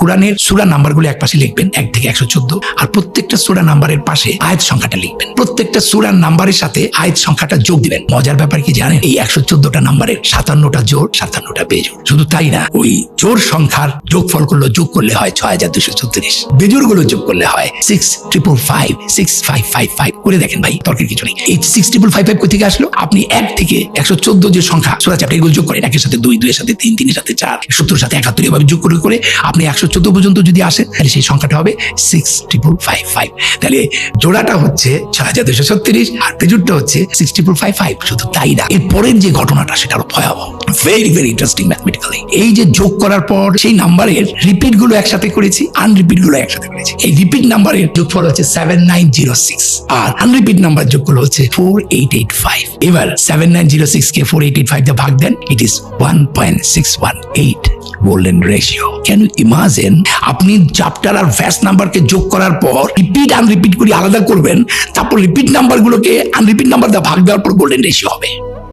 কোরআনের সূরা নাম্বারগুলো এক পাশে লিখবেন 1 থেকে 114, আর প্রত্যেকটা সূরা নাম্বারের পাশে আয়াত সংখ্যাটা লিখবেন। প্রত্যেকটা সূরার নাম্বারের সাথে আয়াত সংখ্যাটা যোগ দিবেন। মজার ব্যাপার কি জানেন, এই 114টা নাম্বারের 57টা জোড়, 57টা বেজোড়। শুধু তাই না, ওই জোড় সংখ্যার যোগফল যোগ করলে হয় 6234, বেজোড় গুলো যোগ করলে হয় 6555, 6555 করে দেখেন ভাই, তর্কের কিছু নেই। এই 6555 কোথা থেকে আসলো? আপনি 1 থেকে 114 যে সংখ্যা সূরা চ্যাপ্টার এগুলো যোগ করেন, 1-এর সাথে 2, 2-এর সাথে 3, 3-এর সাথে 4, 70-এর সাথে 71, এভাবে যোগ করে করে আপনি 114 পর্যন্ত যদি আসেন, তাহলে সেই সংখ্যাটা হবে 6555। তাহলে জোড়াটা হচ্ছে 6236 আর বেজোড়টা হচ্ছে 6555। শুধু তাই না, এর পরের যে ঘটনাটা সেটা আরো ভয়াবহ, ভেরি ভেরি ইন্টারেস্টিং ম্যাথমেটিক্যালি। এই যে যোগ করার পর সেই নাম্বারের রিপিট গুলো একসাথে করেছি, আনরিপিট গুলো একসাথে করেছি। এই রিপিট নাম্বারের যোগফল হচ্ছে 7906 আর আনরিপিট নাম্বার যোগফল হচ্ছে 4885। এবার 7906 কে 4885 দিয়ে ভাগ দেন, it is 1.618 golden ratio. Can you imagine? আপনি চ্যাপ্টার আর ভ্যাস নাম্বারকে যোগ করার পর রিপিট আনরিপিট করে আলাদা করবেন, তারপর রিপিট নাম্বারগুলোকে আনরিপিট নাম্বার দিয়ে ভাগ দেওয়ার পর গোল্ডেন রেশিও হবে।